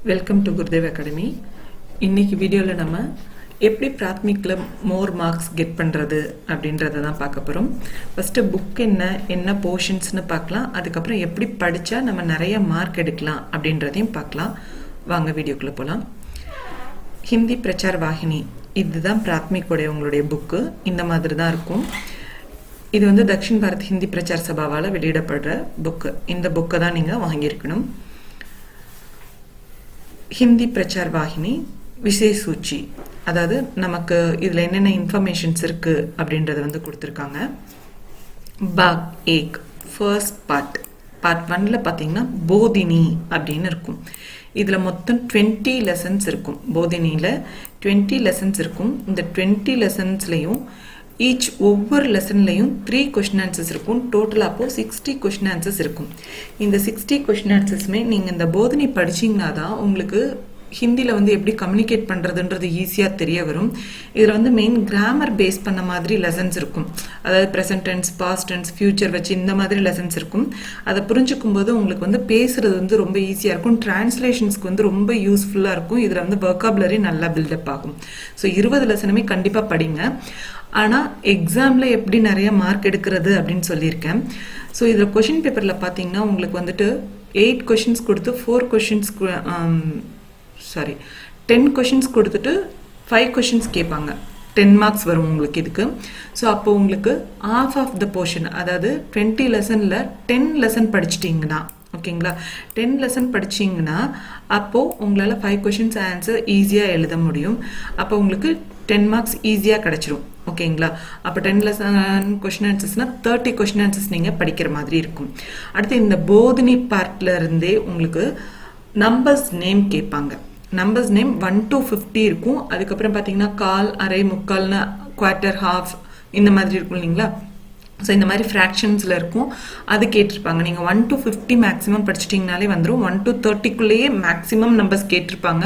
Welcome to Gurudev academy. இன்னைக்கு வீடியோவில் நம்ம எப்படி பிராத்மிக்கில் மோர் மார்க்ஸ் கெட் பண்ணுறது அப்படின்றத தான் பார்க்க போகிறோம். ஃபஸ்ட்டு புக் என்ன போர்ஷன்ஸ்னு பார்க்கலாம். அதுக்கப்புறம் எப்படி படித்தா நம்ம நிறைய மார்க் எடுக்கலாம் அப்படின்றதையும் பார்க்கலாம். வாங்க வீடியோக்குள்ளே போகலாம். ஹிந்தி பிரச்சார் வாகினி, இதுதான் பிராத்மிக்கோடைய உங்களுடைய புக்கு. இந்த மாதிரி தான் இருக்கும். இது வந்து தக்ஷின் பாரத் ஹிந்தி பிரச்சார் சபாவால் வெளியிடப்படுற புக்கு. இந்த புக்கை தான் நீங்கள் வாங்கியிருக்கணும். ஹிந்தி பிரச்சார் வாகினி விசேஷ சூச்சி, அதாவது நமக்கு இதில் என்னென்ன இன்ஃபர்மேஷன்ஸ் இருக்குது அப்படின்றத வந்து கொடுத்துருக்காங்க. பாக் ஏக் ஃபர்ஸ்ட் பார்ட் 1ல் பார்த்தீங்கன்னா போதினி அப்படின்னு இருக்கும். இதில் மொத்தம் 20 லெசன்ஸ் இருக்கும். போதினியில் 20 லெசன்ஸ் இருக்கும். இந்த 20 லெசன்ஸ்லையும் ஒவ்வொரு லெசன்லையும் 3 கொஷின் ஆன்சர்ஸ் இருக்கும். டோட்டலாக அப்போது 60 கொஷின் ஆன்சர்ஸ் இருக்கும். இந்த 60 கொஷின் ஆன்சர்ஸுமே நீங்கள் இந்த போதினி படிச்சிங்கன்னா தான் உங்களுக்கு ஹிந்தியில் வந்து எப்படி கம்யூனிகேட் பண்ணுறதுன்றது ஈஸியாக தெரிய வரும். இதில் வந்து மெயின் கிராமர் பேஸ் பண்ண மாதிரி லெசன்ஸ் இருக்கும். அதாவது present tense, past tense, future வச்சு இந்த மாதிரி லெசன்ஸ் இருக்கும். அதை புரிஞ்சுக்கும் போது உங்களுக்கு வந்து பேசுகிறது வந்து ரொம்ப ஈஸியாக இருக்கும். டிரான்ஸ்லேஷன்ஸ்க்கு வந்து ரொம்ப யூஸ்ஃபுல்லாக இருக்கும். இதில் வந்து வொக்காபுலரி நல்லா பில்டப் ஆகும். ஸோ 20 லெசனுமே கண்டிப்பாக படிங்க. ஆனால் எக்ஸாமில் எப்படி நிறைய மார்க் எடுக்கிறது அப்படின்னு சொல்லியிருக்கேன். ஸோ இதில் கொஷின் பேப்பரில் பார்த்தீங்கன்னா உங்களுக்கு வந்துட்டு 8 கொஷின்ஸ் கொடுத்து 10 கொஷின்ஸ் கொடுத்துட்டு 5 கொஷின்ஸ் கேட்பாங்க. 10 மார்க்ஸ் வரும் உங்களுக்கு இதுக்கு. ஸோ அப்போ உங்களுக்கு ஆஃப் ஆஃப் த போர்ஷன், அதாவது 20 லெசனில் 10 லெசன் படிச்சிட்டிங்கன்னா, ஓகேங்களா, 10 லெசன் படிச்சிங்கன்னா அப்போது உங்களால் 5 கொஷின்ஸ் ஆன்சர் ஈஸியாக எழுத முடியும். அப்போ உங்களுக்கு 10 மார்க்ஸ் ஈஸியாக கிடச்சிரும். ஓகேங்களா. அப்போ 10 லெசன் கொஷின் ஆன்சர்ஸ்னால் 30 கொஷின் ஆன்சர்ஸ் நீங்கள் படிக்கிற மாதிரி இருக்கும். அடுத்து இந்த போதினி பார்ட்டில் இருந்தே உங்களுக்கு நம்பர்ஸ் நேம் கேட்பாங்க. நம்பர்ஸ் நேம் 1 to 50 இருக்கும். அதுக்கப்புறம் பார்த்தீங்கன்னா கால், அரை, முக்கால்னு, குவார்ட்டர், ஹாஃப் இந்த மாதிரி இருக்கும் இல்லைங்களா. ஸோ இந்த மாதிரி ஃப்ராக்ஷன்ஸில் இருக்கும். அது கேட்டிருப்பாங்க. நீங்கள் 1 to 50 மேக்ஸிமம் படிச்சிட்டிங்கனாலே வந்துடும். 1 to 30க்குள்ளேயே மேக்ஸிமம் நம்பர்ஸ் கேட்டிருப்பாங்க.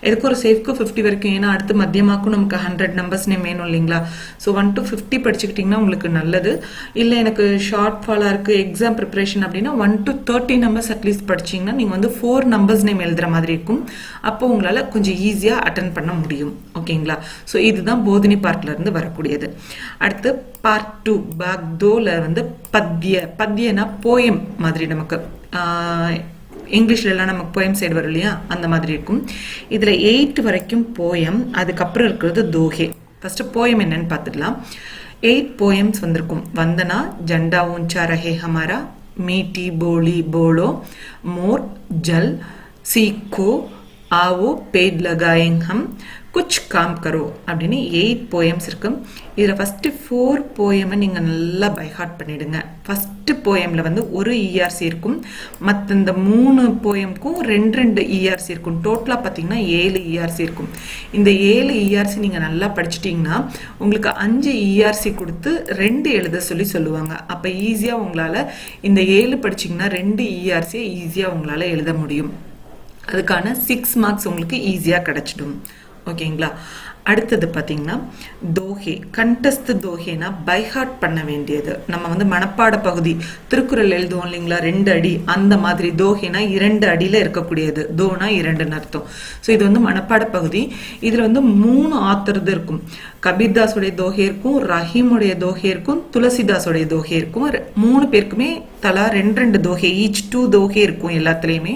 எதுக்கு ஒரு சேஃப்க்கு 50 வரைக்கும், ஏன்னா அடுத்து மத்தியமாக்கும் நமக்கு 100 நம்பர்ஸ் நேம் வேணும் இல்லைங்களா. ஸோ 1 to 50 படிச்சுக்கிட்டிங்கன்னா உங்களுக்கு நல்லது. இல்லை எனக்கு ஷார்ட் ஃபாலாக இருக்குது எக்ஸாம் ப்ரிப்பரேஷன் அப்படின்னா 1 to 30 நம்பர்ஸ் அட்லீஸ்ட் படிச்சிங்கன்னா நீங்கள் வந்து 4 நம்பர்ஸ் நேம் எழுதுகிற மாதிரி இருக்கும். அப்போ உங்களால் கொஞ்சம் ஈஸியாக அட்டன் பண்ண முடியும். ஓகேங்களா. ஸோ இதுதான் போதினி பார்ட்லேருந்து வரக்கூடியது. அடுத்து பார்ட் 2 பாக் 2ல வந்து பத்தியனா போயம் மாதிரி, நமக்கு இங்கிலீஷ்லலாம் நமக்கு போயம் சைடு வரும் இல்லையா, அந்த மாதிரி இருக்கும். இதில் 8 வரைக்கும் போயம், அதுக்கப்புறம் இருக்கிறது தோஹே. ஃபஸ்ட்டு போயம் என்னன்னு பார்த்துக்கலாம். 8 போயம்ஸ் வந்திருக்கும். வந்தனா, ஜண்டா ஊஞ்சா ரஹே ஹமாரா, மீட்டி போலி போலோ, மோர் ஜல், சீக்கோ, ஆவோ பேட் லகாயங் ஹம், குச் காம் கரோ அப்படின்னு 8 போயம்ஸ் இருக்கு. இதில் ஃபஸ்ட்டு 4 போயமை நீங்கள் நல்லா பைஹார்ட் பண்ணிடுங்க. ஃபஸ்ட்டு போயமில் வந்து ஒரு இஆர்சி இருக்கும். மற்ற இந்த 3 போயமுக்கும் 2 இஆர்சி இருக்கும். டோட்டலாக பார்த்தீங்கன்னா 7 இஆர்சி இருக்கும். இந்த 7 இஆர்சி நீங்கள் நல்லா படிச்சிட்டிங்கன்னா உங்களுக்கு 5 இஆர்சி கொடுத்து 2 எழுத சொல்லுவாங்க. அப்போ ஈஸியாக உங்களால் இந்த 7 படிச்சிங்கன்னா 2 இஆர்சியை ஈஸியாக உங்களால் எழுத முடியும். அதுக்கான 6 மார்க்ஸ் உங்களுக்கு ஈஸியாக கிடச்சிடும். ஓகேங்களா. அடுத்தது பார்த்தீங்கன்னா தோஹே, கண்டஸ்ட் தோஹேனா பைஹார்ட் பண்ண வேண்டியது. நம்ம வந்து மனப்பாட பகுதி, திருக்குறள் எழுதுவோம் இல்லைங்களா 2 அடி, அந்த மாதிரி தோஹேனா 2 அடியில் இருக்கக்கூடியது. தோனா 2ன்னு அர்த்தம். ஸோ இது வந்து மனப்பாட பகுதி. இதில் வந்து 3 ஆத்தரது இருக்கும். கபீர்தாஸுடைய தோஹே இருக்கும், ரஹீமுடைய தோஹே இருக்கும், துளசிதாஸுடைய தோஹே இருக்கும். 3 பேருக்குமே தலா 2 தோஹே, ஈச் 2 தோஹே இருக்கும் எல்லாத்துலேயுமே.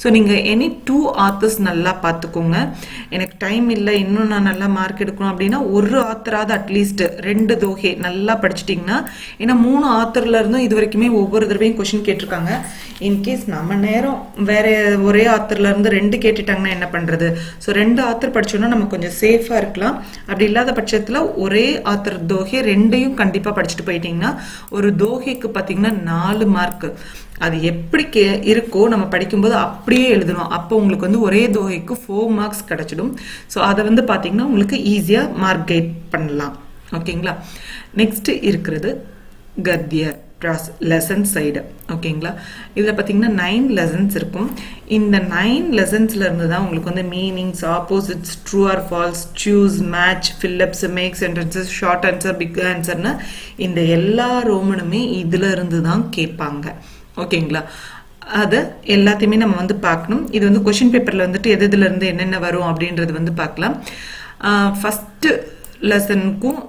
ஸோ நீங்கள் எனி 2 ஆத்தர்ஸ் நல்லா பார்த்துக்கோங்க. எனக்கு டைம் இல்லை, இன்னும் நான் நல்லா மார்க் எடுக்கணும் அப்படின்னா ஒரு ஆத்தராவது அட்லீஸ்ட் 2 தோஹே நல்லா படிச்சிட்டிங்கன்னா, ஏன்னா 3 ஆத்தர்ல இருந்தும் இது வரைக்குமே ஒவ்வொரு தடவையும் கொஷின் கேட்டிருக்காங்க. இன்கேஸ் நம்ம நேரம் வேற ஒரே ஆத்தர்ல இருந்து 2 கேட்டுட்டாங்கன்னா என்ன பண்ணுறது. ஸோ 2 ஆத்தர் படிச்சோன்னா நம்ம கொஞ்சம் சேஃபாக இருக்கலாம். அப்படி இல்லாத பட்சத்தில் ஒரே ஆத்தர் தோஹே 2யும் கண்டிப்பாக படிச்சுட்டு போயிட்டீங்கன்னா ஒரு தோஹேக்கு பார்த்தீங்கன்னா 4 மார்க். அது எப்படி இருக்கோ நம்ம படிக்கும்போது அப்படியே எழுதணும். அப்போ உங்களுக்கு வந்து ஒரே தோஹைக்கு 4 மார்க்ஸ் கிடச்சிடும். ஸோ அதை வந்து பார்த்தீங்கன்னா உங்களுக்கு ஈஸியாக மார்க் கெயின் பண்ணலாம். ஓகேங்களா. நெக்ஸ்ட்டு இருக்கிறது கத்திய லெசன் சைடு. ஓகேங்களா. இதில் பார்த்தீங்கன்னா 9 லெசன்ஸ் இருக்கும். இந்த 9 லெசன்ஸ்ல இருந்து தான் உங்களுக்கு வந்து meanings, opposites, true or false, choose, match, fill ups, make sentences, short answer, big ஆன்சர்னு இந்த எல்லா ரோமனுமே இதில் இருந்து தான் கேட்பாங்க. ஓகேங்களா. அது எல்லாத்தையுமே நம்ம வந்து பார்க்கணும். இது வந்து கொஷின் பேப்பரில் வந்துட்டு எதுல இருந்து என்னென்ன வரும் அப்படின்றது வந்து பார்க்கலாம். ஃபஸ்ட்டு லெசனுக்கும்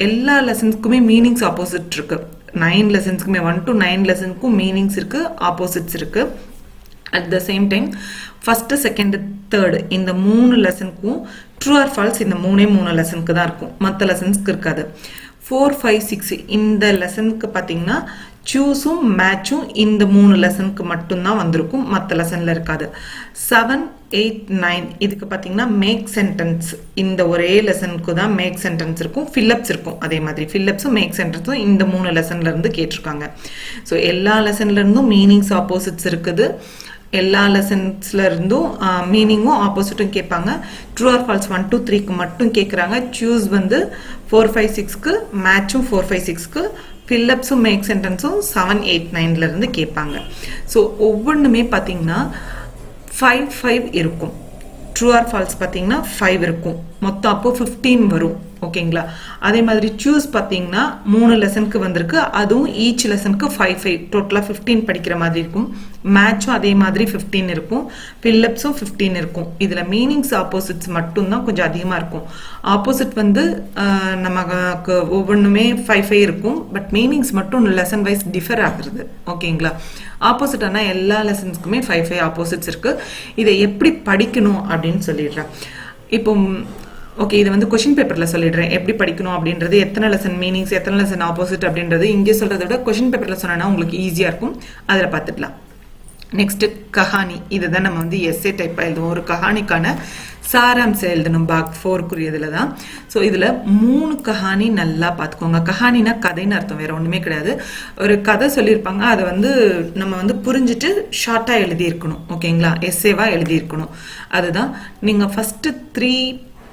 எல்லா லெசன்ஸ்க்குமே மீனிங்ஸ் ஆப்போசிட் இருக்கு. 9 லெசன்ஸ்க்குமே 1 to 9 லெசனுக்கும் மீனிங்ஸ் இருக்கு, ஆப்போசிட்ஸ் இருக்கு. At the same time first second third இந்த 3 லெசனுக்கும் ட்ரூ ஆர் ஃபால்ஸ் இந்த 3 லெசனுக்கு தான் இருக்கும், மற்ற லெசன்ஸ்க்கு இருக்காது. 4, 5, 6 இந்த லெசனுக்கு பார்த்தீங்கன்னா சூஸும் மேட்சும் இந்த 3 லெசனுக்கு மட்டும்தான் வந்திருக்கும், மற்ற லெசனில் இருக்காது. 7, 8, 9 இதுக்கு பார்த்தீங்கன்னா மேக் சென்டென்ஸ் இந்த ஒரே லெசனுக்கு தான் மேக் சென்டென்ஸ் இருக்கும், ஃபில்லப்ஸ் இருக்கும். அதே மாதிரி ஃபில்லப்ஸும் மேக் சென்டென்ஸும் இந்த 3 லெசன்லேருந்து கேட்டிருக்காங்க. ஸோ எல்லா லெசன்லேருந்தும் மீனிங்ஸ் ஆப்போசிட்ஸ் இருக்குது, எல்லா லெசன்ஸ்ல இருந்தும் மீனிங்கும் ஆப்போசிட்டும் கேட்பாங்க. ட்ரூ ஆர் ஃபால்ஸ் 1 to 3க்கு மட்டும் கேட்குறாங்க. சூஸ் வந்து 4, 5, 6க்கு, மேட்சும் 4, 5, 6க்கு, ஃபில்லப்ஸும் மேக் சென்டென்ஸும் 7, 8, 9ல இருந்து கேட்பாங்க. ஸோ ஒவ்வொன்றுமே பார்த்தீங்கன்னா 5, 5 இருக்கும். ட்ரூ ஆர் ஃபால்ஸ் பார்த்தீங்கன்னா 5 இருக்கும், மொத்தம் அப்போ 15 வரும். ஓகேங்களா? அதே மாதிரி சூஸ் பார்த்தீங்கன்னா 3 லெசனுக்கு வந்திருக்கு, அதுவும் ஈச் லெசனுக்கு 5, 5 டோட்டலாக 15 படிக்கிற மாதிரி இருக்கும். மேட்சும் அதே மாதிரி 15 இருக்கும், ஃபில்லப்ஸும் 15 இருக்கும். இதில் மீனிங்ஸ் ஆப்போசிட்ஸ் மட்டும்தான் கொஞ்சம் அதிகமாக இருக்கும். ஆப்போசிட் வந்து நமக்கு ஒவ்வொன்றுமே 5, 5 இருக்கும், பட் மீனிங்ஸ் மட்டும் லெசன் வைஸ் டிஃபர் ஆகுறது. ஓகேங்களா? ஆப்போசிட் ஆனால் எல்லா லெசன்ஸ்க்குமே 5, 5 ஆப்போசிட்ஸ் இருக்குது. இதை எப்படி படிக்கணும் அப்படின்னு சொல்லிடுறேன். இப்போ ஓகே, இதை வந்து கொஷின் பேப்பரில் சொல்லிடுறேன் எப்படி படிக்கணும் அப்படின்றது, எத்தனை லெசன் மீனிங்ஸ், எத்தனை லெசன் ஆப்போசிட் அப்படின்றது இங்கே சொல்கிறத விட கொஷின் பேப்பரில் சொன்னோன்னா உங்களுக்கு ஈஸியாக இருக்கும், அதில் பார்த்துக்கலாம். நெக்ஸ்ட்டு கஹானி, இதை தான் நம்ம வந்து எஸ்ஏ டைப்பாக எழுதுவோம். ஒரு கஹானிக்கான சாராம்சம் எழுதணும், பாக் 4க்குரியதில் தான். ஸோ இதில் 3 கஹானி நல்லா பார்த்துக்கோங்க. கஹானினா கதைன்னு அர்த்தம், வேறு ஒன்றுமே கிடையாது. ஒரு கதை சொல்லியிருப்பாங்க, அதை வந்து நம்ம வந்து புரிஞ்சுட்டு ஷார்ட்டாக எழுதியிருக்கணும். ஓகேங்களா? எஸ்ஏவாக எழுதியிருக்கணும். அதுதான் நீங்கள் ஃபஸ்ட்டு 3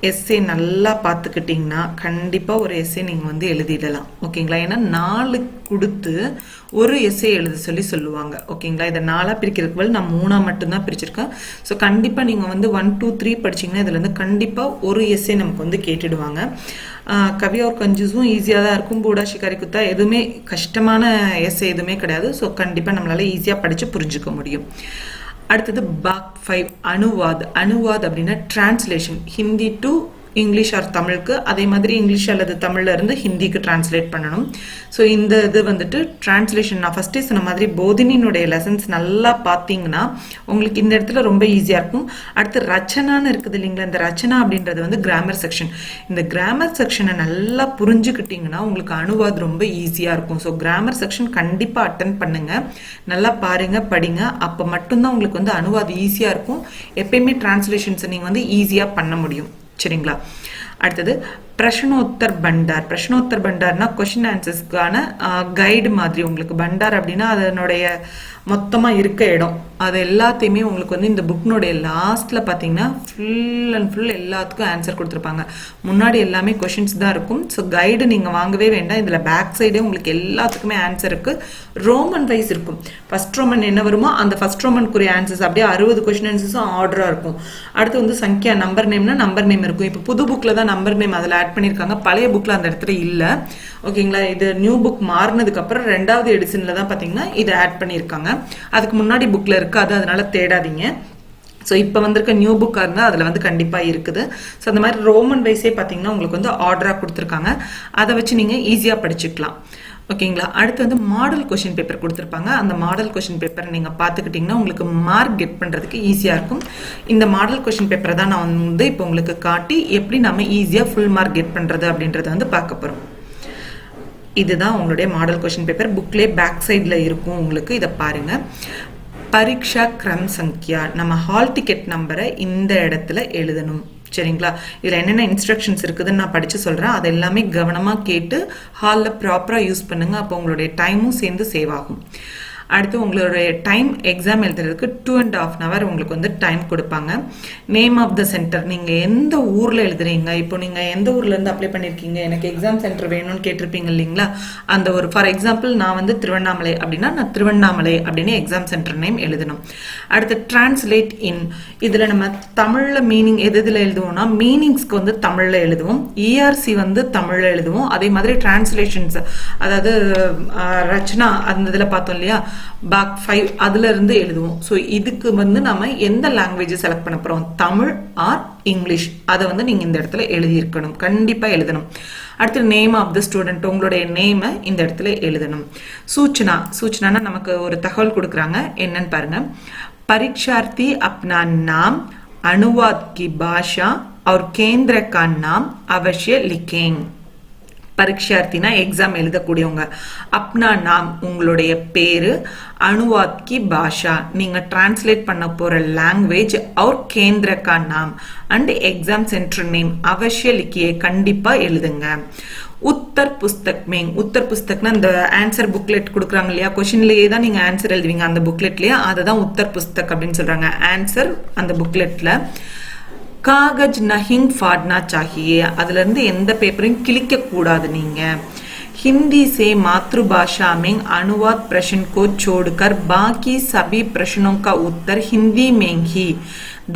எஸ்ஏ நல்லா பார்த்துக்கிட்டிங்கன்னா கண்டிப்பாக ஒரு எஸ்ஏ நீங்கள் வந்து எழுதிடலாம். ஓகேங்களா? ஏன்னா 4 கொடுத்து ஒரு எஸ்ஏ எழுத சொல்லுவாங்க. ஓகேங்களா? இதை 4ஆக பிரிக்கிறதுக்கு பதில் நான் 3ஆக மட்டும்தான் பிரிச்சிருக்கேன். ஸோ கண்டிப்பாக நீங்கள் வந்து 1, 2, 3 படிச்சிங்கன்னா இதுலேருந்து கண்டிப்பாக ஒரு எஸ்ஏ நமக்கு வந்து கேட்டுடுவாங்க. கவி और कंजूஸும் ஈஸியாக தான் இருக்கும். பூடா ஷிகாரி குத்தா எதுவுமே கஷ்டமான எஸ்ஏ எதுவுமே கிடையாது. ஸோ கண்டிப்பாக நம்மளால் ஈஸியாக படித்து புரிஞ்சுக்க முடியும். அடுத்தது பாக் 5 அனுவாத். அனுவாத் அப்படின்னா translation, Hindi to English or தமிழுக்கு, அதே மாதிரி இங்கிலீஷ் அல்லது தமிழ்ல இருந்து ஹிந்திக்கு டிரான்ஸ்லேட் பண்ணணும். ஸோ இந்த இது வந்துட்டு டிரான்ஸ்லேஷன் நான் ஃபர்ஸ்டே சொன்ன மாதிரி போதினியினுடைய லெசன்ஸ் நல்லா பார்த்தீங்கன்னா உங்களுக்கு இந்த இடத்துல ரொம்ப ஈஸியாக இருக்கும். அடுத்து ரச்சனான்னு இருக்குது இல்லைங்களா, இந்த ரச்சனா அப்படின்றது வந்து கிராமர் செக்ஷன். இந்த கிராமர் செக்ஷனை நல்லா புரிஞ்சுக்கிட்டிங்கன்னா உங்களுக்கு அனுவாத் ரொம்ப ஈஸியாக இருக்கும். ஸோ கிராமர் செக்ஷன் கண்டிப்பாக அட்டன் பண்ணுங்க, நல்லா பாருங்க, படிங்க. அப்போ மட்டும்தான் உங்களுக்கு வந்து அனுவாத் ஈஸியாக இருக்கும். எப்பயுமே டிரான்ஸ்லேஷன்ஸை நீங்கள் வந்து ஈஸியாக பண்ண முடியும். சரிங்களா? அடுத்தது பிரஷ்னோத்தர் பண்டார். பிரஷ்னோத்தர் பண்டார்னா கொஷின் ஆன்சர்ஸ்க்கான கைடு மாதிரி. உங்களுக்கு பண்டார் அப்படின்னா அதனுடைய மொத்தமாக இருக்க இடம், அது எல்லாத்தையுமே உங்களுக்கு வந்து இந்த புக்னுடைய லாஸ்ட்டில் பார்த்தீங்கன்னா ஃபுல் அண்ட் ஃபுல் எல்லாத்துக்கும் ஆன்சர் கொடுத்துருப்பாங்க. முன்னாடி எல்லாமே கொஷின்ஸ் தான் இருக்கும். ஸோ கைடு நீங்கள் வாங்கவே வேண்டாம். இதில் பேக் சைடே உங்களுக்கு எல்லாத்துக்குமே ஆன்சர் இருக்குது. ரோமன் வைஸ் இருக்கும். ஃபர்ஸ்ட் ரோமன் என்ன வருமோ அந்த ஃபர்ஸ்ட் ரோமனுக்குரிய ஆன்சர்ஸ் அப்படியே 60 கொஷின் ஆன்சர்ஸும் ஆர்டராக இருக்கும். அடுத்து வந்து சங்கியா நம்பர் நேம்னா நம்பர் நேம் இருக்கும். இப்போ புது புக்கில் தான் நம்பர் நேம் அதில் ஆட் பண்ணியிருக்காங்க, பழைய புக்கில் அந்த இடத்துல இல்லை. ஓகேங்களா? இது நியூ புக் மாறினதுக்கப்புறம் 2வது எடிஷனில் தான் பார்த்தீங்கன்னா இதை ஆட் பண்ணியிருக்காங்க. அதுக்கு முன்னாடி புக்கில் இருக்காது, அதனால தேடாதீங்க. ஸோ இப்போ வந்திருக்க நியூ புக்காக இருந்தால் அதில் வந்து கண்டிப்பாக இருக்குது. ஸோ அந்த மாதிரி ரோமன் வைஸே பார்த்தீங்கன்னா உங்களுக்கு வந்து ஆர்டராக கொடுத்துருக்காங்க, அதை வச்சு நீங்கள் ஈஸியாக படிச்சுக்கலாம். ஓகேங்களா? அடுத்து வந்து மாடல் கொஷின் பேப்பர் கொடுத்துருப்பாங்க. அந்த மாடல் கொஷின் பேப்பர் நீங்கள் பார்த்துக்கிட்டிங்கன்னா உங்களுக்கு மார்க் கெட் பண்ணுறதுக்கு ஈஸியாக இருக்கும். இந்த மாடல் கொஷின் பேப்பரை தான் நான் வந்து இப்போ உங்களுக்கு காட்டி எப்படி நம்ம ஈஸியாக ஃபுல் மார்க் கெட் பண்ணுறது அப்படின்றத வந்து பார்க்க போகிறோம். இதுதான் உங்களுடைய மாடல் கொஷின் பேப்பர். புக்லேயே பேக் சைடில் இருக்கும் உங்களுக்கு, இதை பாருங்கள். பரீட்சா கிரம் சங்கியா, நம்ம ஹால் டிக்கெட் நம்பரை இந்த இடத்துல எழுதணும். சரிங்களா? இதில் என்னென்ன இன்ஸ்ட்ரக்ஷன்ஸ் இருக்குதுன்னு நான் படித்து சொல்கிறேன், அது எல்லாமே கவனமாக கேட்டு ஹாலில் ப்ராப்பராக யூஸ் பண்ணுங்கள். அப்போ உங்களுடைய டைமும் சேர்ந்து சேவ் ஆகும். அடுத்து உங்களுடைய டைம் எக்ஸாம் எழுதுறதுக்கு 2.5 hour உங்களுக்கு வந்து டைம் கொடுப்பாங்க. நேம் ஆஃப் த சென்டர், நீங்கள் எந்த ஊரில் எழுதுறீங்க, இப்போ நீங்கள் எந்த ஊர்லேருந்து அப்ளை பண்ணியிருக்கீங்க, எனக்கு எக்ஸாம் சென்டர் வேணும்னு கேட்டிருப்பீங்க இல்லைங்களா, அந்த ஒரு ஃபார் எக்ஸாம்பிள் நான் வந்து திருவண்ணாமலை அப்படின்னா நான் திருவண்ணாமலை அப்படின்னு எக்ஸாம் சென்டர் நேம் எழுதணும். அடுத்து டிரான்ஸ்லேட் இன், இதில் நம்ம தமிழில் மீனிங் எதில் எழுதுவோம்னா மீனிங்ஸ்க்கு வந்து தமிழில் எழுதுவோம், இஆர்சி வந்து தமிழில் எழுதுவோம். அதே மாதிரி டிரான்ஸ்லேஷன்ஸ், அதாவது ரச்சனா அந்த இதில் பார்த்தோம் இல்லையா, பாக் 5 அதுல இருந்து எழுதுவோம். ஸோ இதுக்கு வந்து நம்ம எந்த லாங்குவேஜ் செலக்ட் பண்ண போறோம், தமிழ் ஆர் இங்கிலீஷ், அதை வந்து நீங்க இந்த இடத்துல எழுதியிருக்கணும், கண்டிப்பா எழுதணும். அடுத்து நேம் ஆஃப் த ஸ்டூடெண்ட், உங்களுடைய நேமை இந்த இடத்துல எழுதணும். சூச்சனா நமக்கு ஒரு தகவல் கொடுக்குறாங்க, என்னன்னு பாருங்க. परीक्षार्थी अपना नाम, अनुवाद की भाषा और केंद्र का नाम अवश्य लिखें. பரீட்சார்த்தினா எக்ஸாம் எழுதக்கூடியவங்க, அப்னா நாம் உங்களுடைய பேரு, அனுவாத் கி பாஷா நீங்க டிரான்ஸ்லேட் பண்ண போற லாங்குவேஜ், और केंद्र का नाम அண்ட் எக்ஸாம் சென்டர் நேம் அவசியம் லிக்கியே கண்டிப்பா எழுதுங்க. உத்தர் புஸ்தக் மேங், உத்தர் புஸ்தக்னா இந்த ஆன்சர் புக்லெட் கொடுக்குறாங்க இல்லையா, கொஸ்டின்லயே தான் நீங்க ஆன்சர் எழுதுவீங்க அந்த புக்லெட்லயே, அதுதான் உத்தர் புஸ்தக் அப்படின்னு சொல்றாங்க. ஆன்சர் அந்த புக்லெட்ல कागज नहीं फाड़ना चाहिए, அதுல இருந்து எந்த பேப்பரையும் கிழிக்க கூடாது நீங்க. हिंदी से मातृभाषा में अनुवाद प्रश्न को छोड़कर बाकी सभी प्रश्नों का उत्तर हिंदी में ही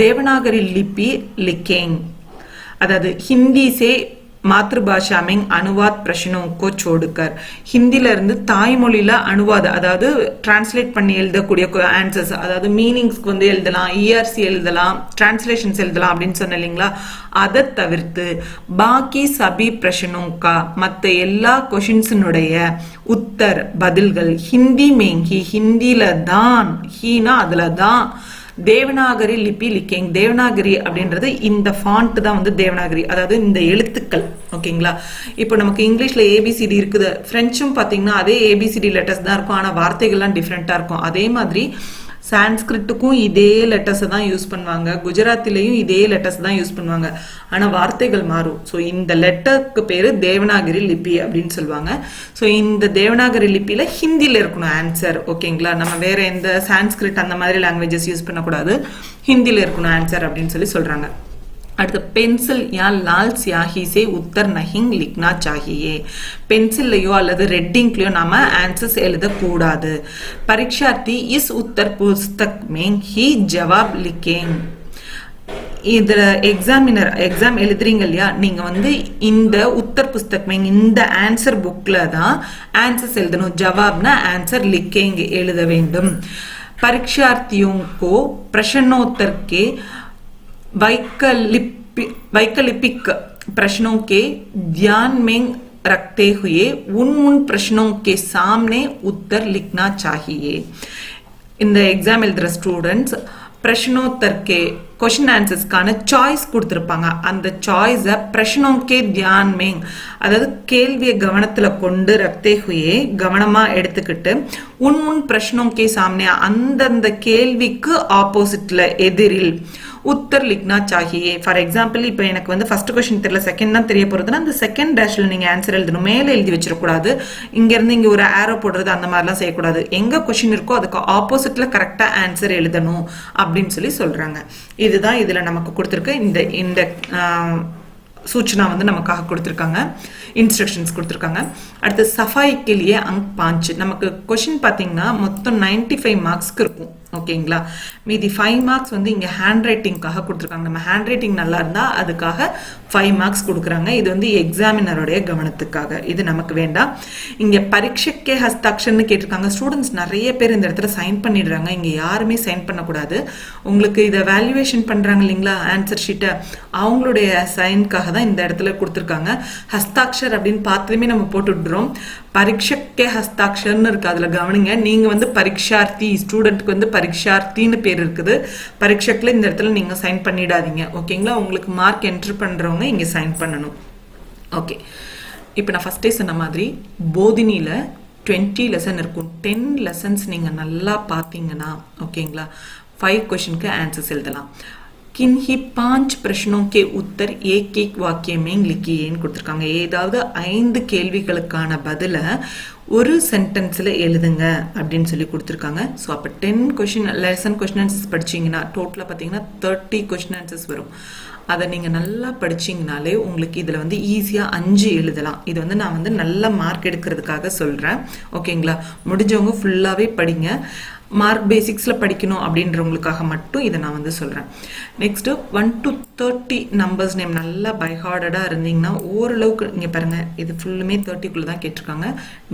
देवनागरी लिपि लिखें. अर्थात हिंदी से मातृभाषा में अनुवाद प्रश्नों को छोड़कर, ஹிந்தில இருந்து தாய்மொழியில அனுவாத அதாவது டிரான்ஸ்லேட் பண்ணி எழுதக்கூடிய ஆன்சர்ஸ், அதாவது மீனிங்ஸ்க்கு வந்து எழுதலாம், இஆர்சி எழுதலாம், டிரான்ஸ்லேஷன்ஸ் எழுதலாம் அப்படின்னு சொன்ன இல்லைங்களா, அதை தவிர்த்து பாக்கி சபி பிரச்சனோக்கா மற்ற எல்லா கொஷின்ஸினுடைய உத்தர் பதில்கள் ஹிந்தி மேங்கி ஹிந்தில தான், ஹீனா அதுல தான், தேவநாகரி லிபி லிக்கிங், தேவநாகரி அப்படின்றது இந்த ஃபாண்ட் தான் வந்து தேவநாகரி, அதாவது இந்த எழுத்துக்கள். ஓகேங்களா, இப்போ நமக்கு இங்கிலீஷ்ல ஏபிசிடி இருக்குது, பிரெஞ்சும் பார்த்தீங்கன்னா அதே ஏபிசிடி லெட்டர்ஸ் தான் இருக்கும், ஆனால் வார்த்தைகள்லாம் டிஃப்ரெண்டா இருக்கும். அதே மாதிரி சான்ஸ்கிரிட்டுக்கும் இதே லெட்டர்ஸ் தான் யூஸ் பண்ணுவாங்க, குஜராத்திலையும் இதே லெட்டர்ஸ் தான் யூஸ் பண்ணுவாங்க, ஆனால் வார்த்தைகள் மாறும். ஸோ இந்த லெட்டருக்கு பேரு தேவநாகரி லிபி அப்படின்னு சொல்லுவாங்க. ஸோ இந்த தேவநாகரி லிப்பியில ஹிந்தியில் இருக்கணும் ஆன்சர். ஓகேங்களா, நம்ம வேற எந்த சான்ஸ்கிரிட் அந்த மாதிரி லாங்குவேஜஸ் யூஸ் பண்ணக்கூடாது, ஹிந்தியில் இருக்கணும் ஆன்சர் அப்படின்னு சொல்லி சொல்றாங்க. அடுத்து பென்சில் या लाल स्याही से उत्तर नहीं लिखना चाहिए, பென்சில்லையோ அல்லது ரெட் இங்க்லயோ நாம ஆன்சர்ஸ் எழுதக்கூடாது. பரீட்சார்த்தி इस उत्तर पुस्तक में ही जवाब लिखें. இதுல எக்ஸாம் எழுதுறீங்க இல்லையா, நீங்க வந்து இந்த உத்தர் புஸ்தக் இந்த ஆன்சர் புக்ல தான் ஆன்சர்ஸ் எழுதணும். ஜவாப்னா ஆன்சர், लिखें எழுத வேண்டும். परीक्षार्थियों को प्रश्नोत्तर के वैकल्पिक प्रश्नों के ध्यान में रखते हुए उन प्रश्नों के सामने उत्तर लिखना चाहिए. இந்த எக்ஸாம் எழுதுற ஸ்டூடெண்ட்ஸ் பிரஷ்னோத்தர்க்கே கொஸ்டின் ஆன்சர்ஸ்க்கான சாய்ஸ் கொடுத்துருப்பாங்க, அந்த சாய்ஸை பிரஷ்னோக்கே தியான் மேங் அதாவது கேள்வியை கவனத்துல கொண்டு ரக்தே ஹுயே கவனமா எடுத்துக்கிட்டு உன் பிரஷ்னோக்கே சாம்னே அந்தந்த கேள்விக்கு ஆப்போசிட்ல எதிரில் உத்தர் லிக்னா சாகியே. ஃபார் எக்ஸாம்பிள் இப்போ எனக்கு வந்து ஃபர்ஸ்ட் கொஸ்டின் தெரியல, செகண்ட் தான் தெரிய போறதுன்னா அந்த செகண்ட் டேஷ்ல நீங்க ஆன்சர் எழுதணும், மேலே எழுதி வச்சிடக்கூடாது, இங்க இருந்து இங்க ஒரு ஆரோ போடுறது அந்த மாதிரிலாம் செய்யக்கூடாது. எங்க கொஸ்டின் இருக்கோ அதுக்கு ஆப்போசிட்ல கரெக்டா ஆன்சர் எழுதணும் அப்படின்னு சொல்லி சொல்றாங்க. இதுதான் இதுல நமக்கு கொடுத்துருக்கு. இந்த சூச்சனா வந்து நமக்காக கொடுத்துருக்காங்க, இன்ஸ்ட்ரக்ஷன்ஸ் கொடுத்துருக்காங்க. அடுத்து சஃபாய்க்கு லியே அங்க் 5, நமக்கு கொஸ்டின் பார்த்தீங்கன்னா மொத்தம் 95 மார்க்ஸ்க்கு இருக்கும். ஓகேங்களா, மீதி 5 மார்க்ஸ் வந்து இங்க ஹேண்ட் ரைட்டிங்காக கொடுத்துருக்காங்க. நம்ம ஹேண்ட் ரைட்டிங் நல்லா இருந்தா அதுக்காக 5 மார்க்ஸ் கொடுக்குறாங்க. இது வந்து எக்ஸாமினருடைய கவனத்துக்காக, இது நமக்கு வேண்டாம். இங்க பரீட்சைக்கே ஹஸ்தாக்ஷர்னு கேட்டிருக்காங்க. ஸ்டூடெண்ட்ஸ் நிறைய பேர் இந்த இடத்துல சைன் பண்ணிடுறாங்க, இங்க யாருமே சைன் பண்ணக்கூடாது. உங்களுக்கு இதை வேல்யூவேஷன் பண்றாங்க இல்லைங்களா ஆன்சர் ஷீட்டை, அவங்களுடைய சைனுக்காக தான் இந்த இடத்துல கொடுத்துருக்காங்க. ஹஸ்தாக்ஷர் அப்படின்னு பார்த்துமே நம்ம போட்டு விட்டுறோம், பரீட்சைக்கே ஹஸ்தாக்ஷர்னு இருக்கு, அதுல கவனிங்க. நீங்க வந்து பரீட்சார்த்தி, ஸ்டூடெண்ட்க்கு வந்து பரீட்சார்த்தின்னு பேர் இருக்குது, பரீட்சைக்குல இந்த இடத்துல நீங்க சைன் பண்ணிடாதீங்க. ஓகேங்களா, உங்களுக்கு மார்க் என்ட்ரு பண்றவங்க இங்க சைன் பண்ணணும். ஓகே, இப்போ நான் ஃபர்ஸ்டே சொன்ன மாதிரி போதினியில 20 லெசன் இருக்கும். 10 லெசன்ஸ் நீங்க நல்லா பார்த்தீங்கன்னா ஓகேங்களா 5 क्वेश्चन ஆன்சர்ஸ் எழுதலாம். किन्हीं 5 प्रश्नों के उत्तर एक एक वाक्य में लिखिएன்னு கொடுத்துருக்காங்க. ஏதாவது 5 கேள்விகளுக்கான பதில ஒரு சென்டென்ஸ்ல எழுதுங்க அப்படின்னு சொல்லி கொடுத்துருக்காங்க. ஸோ அப்போ 10 லெசன் கொஸ்டின் ஆன்சர்ஸ் படிச்சீங்கன்னா டோட்டலாக பார்த்தீங்கன்னா 30 கொஸ்டின் ஆன்சர்ஸ் வரும். அதை நீங்கள் நல்லா படிச்சிங்கனாலே உங்களுக்கு இதில் வந்து ஈஸியாக 5 எழுதலாம். இது வந்து நான் வந்து நல்ல மார்க் எடுக்கிறதுக்காக சொல்கிறேன். ஓகேங்களா, முடிஞ்சவங்க ஃபுல்லாகவே படிங்க. மார்க் பேசிக்ஸில் படிக்கணும் அப்படின்றவங்களுக்காக மட்டும் இதை நான் வந்து சொல்கிறேன். நெக்ஸ்ட்டு 1 to 30 நம்பர்ஸ் நேம் நல்லா பைஹார்டடாக இருந்தீங்கன்னா ஓரளவுக்கு இங்கே பாருங்கள், இது ஃபுல்லுமே 30க்குள்ளே தான் கேட்டிருக்காங்க.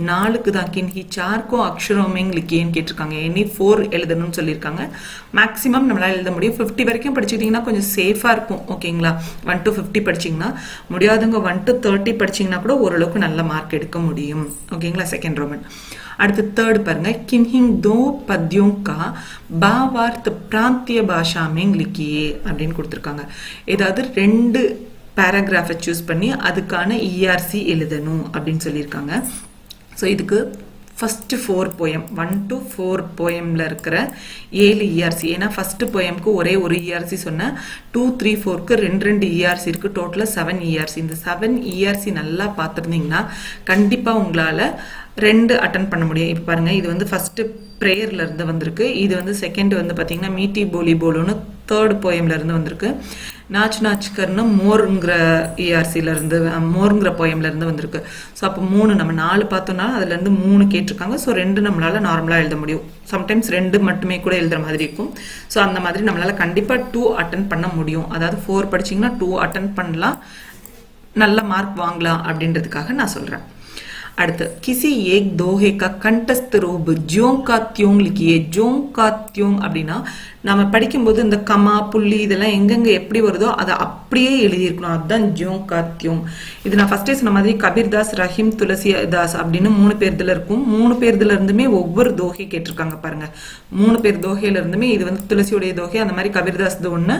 4க்கு தான் கின்ஹி, 4க்கும் அக்ஷரோமேங் லிக்கியேன்னு கேட்டிருக்காங்க. எனி 4 எழுதணும்னு சொல்லியிருக்காங்க. மேக்ஸிமம் நம்மளால் எழுத முடியும். 50 வரைக்கும் படிச்சுக்கிட்டிங்கன்னா கொஞ்சம் சேஃபாக இருக்கும். ஓகேங்களா, 1 to 50 படிச்சிங்கன்னா முடியாதவங்க 1 to 30 படிச்சிங்கன்னா கூட ஓரளவுக்கு நல்ல மார்க் எடுக்க முடியும். ஓகேங்களா, செகண்ட் ரோமன். அடுத்து தேர்ட் பாருங்க, கின்ஹிங் தோ பத்யோं का भावार्थ प्रांतीय भाषा में लिखिए அப்படின்னு கொடுத்துருக்காங்க. ஏதாவது 2 பேராகிராஃபை சூஸ் பண்ணி அதுக்கான இஆர்சி எழுதணும் அப்படின்னு சொல்லியிருக்காங்க. ஸோ இதுக்கு ஃபஸ்ட்டு 4 போயம் 1 to 4 போயமில் இருக்கிற 7 இஆர்சி, ஏன்னா ஃபஸ்ட்டு போயமுக்கு ஒரே ஒரு இஆர்சி சொன்னேன். 2, 3, 4க்கு 2 இஆர்சி இருக்குது. டோட்டலாக 7 இஆர்சி. இந்த 7 இஆர்சி நல்லா பார்த்துருந்தீங்கன்னா கண்டிப்பாக உங்களால் 2 அட்டன் பண்ண முடியும். இப்போ பாருங்கள், இது வந்து ஃபஸ்ட்டு ப்ரேயர்லேருந்து வந்திருக்கு. இது வந்து செகண்ட் வந்து பார்த்திங்கன்னா மீட்டி போலி போலுன்னு தேர்ட் போயம்லேருந்து வந்திருக்கு. நாச் நாச்கர்னு மோருங்கிற இஆர்சியிலேருந்து மோருங்கிற போயம்லேருந்து வந்திருக்கு. ஸோ அப்போ 3 நம்ம 4 பார்த்தோம்னா அதுலேருந்து 3 கேட்டிருக்காங்க. ஸோ 2 நம்மளால் நார்மலாக எழுத முடியும். சம்டைம்ஸ் 2 மட்டுமே கூட எழுதுகிற மாதிரி இருக்கும். ஸோ அந்த மாதிரி நம்மளால் கண்டிப்பாக 2 அட்டன் பண்ண முடியும். அதாவது 4 படிச்சிங்கன்னா 2 அட்டன் பண்ணலாம், நல்ல மார்க் வாங்கலாம் அப்படின்றதுக்காக நான் சொல்கிறேன். அடுத்து கிசி ஏக் தோஹே கா கண்டஸ்த் ரூப் ஜோங் கா தியோங் லிக்கியே. ஜோங் கா தியோங் அப்படின்னா நம்ம படிக்கும்போது இந்த கமா புள்ளி இதெல்லாம் எங்கெங்கே எப்படி வருதோ அதை அப்படியே எழுதியிருக்கணும். அதுதான் ஜோங் கா தியோங். இது நான் ஃபஸ்ட்டே சொன்ன மாதிரி கபீர்தாஸ், ரஹீம், துளசிதாஸ் அப்படின்னு 3 பேர்தில் இருக்கும். 3 பேர்தில் இருந்துமே ஒவ்வொரு தோஹை கேட்டிருக்காங்க பாருங்க. 3 பேர் தோஹையில இருந்துமே இது வந்து துளசியுடைய தோஹை, அந்த மாதிரி கபீர்தாஸ் ஒன்று,